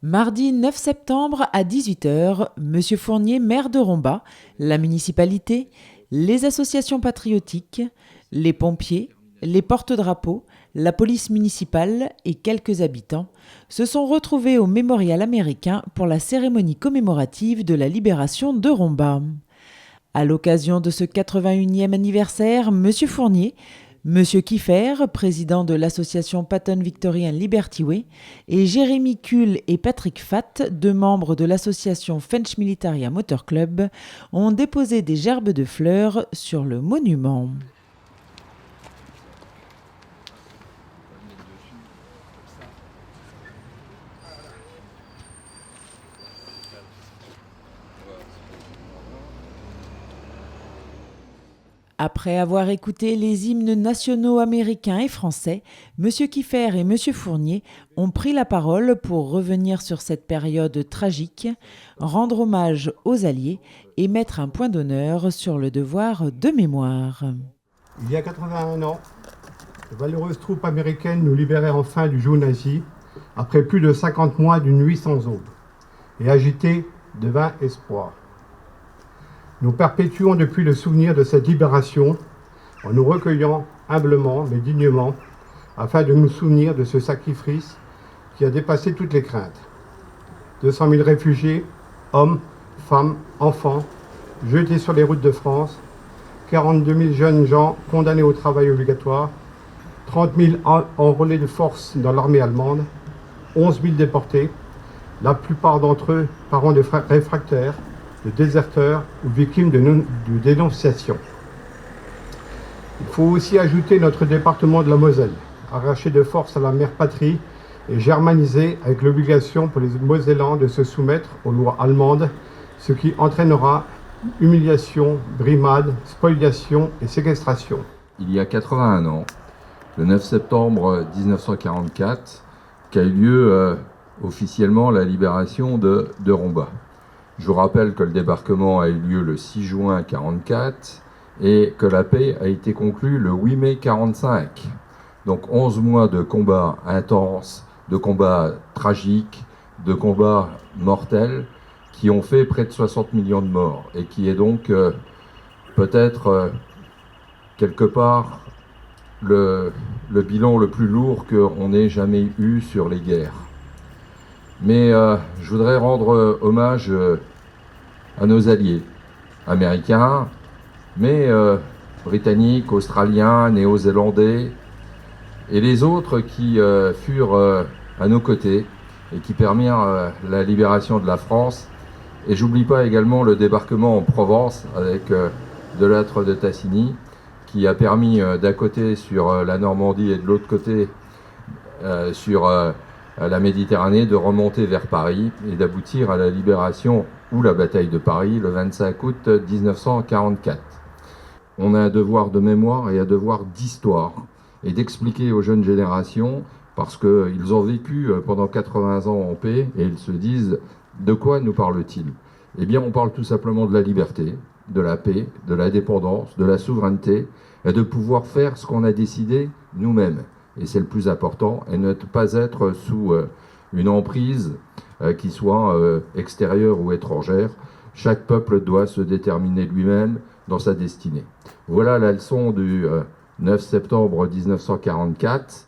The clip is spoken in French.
Mardi 9 septembre à 18h, M. Fournier, maire de Romba, la municipalité, les associations patriotiques, les pompiers, les porte-drapeaux, la police municipale et quelques habitants se sont retrouvés au mémorial américain pour la cérémonie commémorative de la libération de Romba. À l'occasion de ce 81e anniversaire, M. Fournier, M. Kiffer, président de l'association Patton Victory and Liberty Way, et Jérémy Kuhl et Patrick Fatt, deux membres de l'association French Military Motor Club, ont déposé des gerbes de fleurs sur le monument. Après avoir écouté les hymnes nationaux américains et français, M. Kiffer et M. Fournier ont pris la parole pour revenir sur cette période tragique, rendre hommage aux Alliés et mettre un point d'honneur sur le devoir de mémoire. Il y a 81 ans, de valeureuses troupes américaines nous libéraient enfin du joug nazi, après plus de 50 mois d'une nuit sans aube, et agitées de vains espoirs. Nous perpétuons depuis le souvenir de cette libération en nous recueillant humblement mais dignement afin de nous souvenir de ce sacrifice qui a dépassé toutes les craintes. 200 000 réfugiés, hommes, femmes, enfants, jetés sur les routes de France, 42 000 jeunes gens condamnés au travail obligatoire, 30 000 enrôlés de force dans l'armée allemande, 11 000 déportés, la plupart d'entre eux parents de réfractaires, de déserteurs ou victimes de dénonciation. Il faut aussi ajouter notre département de la Moselle, arraché de force à la mère patrie et germanisé avec l'obligation pour les Mosellans de se soumettre aux lois allemandes, ce qui entraînera humiliation, brimade, spoliation et séquestration. Il y a 81 ans, le 9 septembre 1944, qu'a eu lieu officiellement la libération de Romba. Je vous rappelle que le débarquement a eu lieu le 6 juin 1944 et que la paix a été conclue le 8 mai 1945. Donc 11 mois de combats intenses, de combats tragiques, de combats mortels qui ont fait près de 60 millions de morts et qui est donc peut-être quelque part le bilan le plus lourd qu'on ait jamais eu sur les guerres. Mais je voudrais rendre hommage à nos alliés américains, mais britanniques, australiens, néo-zélandais et les autres qui furent à nos côtés et qui permirent la libération de la France. Et j'oublie pas également le débarquement en Provence avec de l'âtre de Tassigny qui a permis d'un côté sur la Normandie et de l'autre côté sur la Méditerranée de remonter vers Paris et d'aboutir à la libération ou la bataille de Paris le 25 août 1944. On a un devoir de mémoire et un devoir d'histoire et d'expliquer aux jeunes générations parce qu'ils ont vécu pendant 80 ans en paix et ils se disent de quoi nous parle-t-il ? Eh bien on parle tout simplement de la liberté, de la paix, de l'indépendance, de la souveraineté et de pouvoir faire ce qu'on a décidé nous-mêmes. Et c'est le plus important, et ne pas être sous une emprise qui soit extérieure ou étrangère. Chaque peuple doit se déterminer lui-même dans sa destinée. Voilà la leçon du 9 septembre 1944.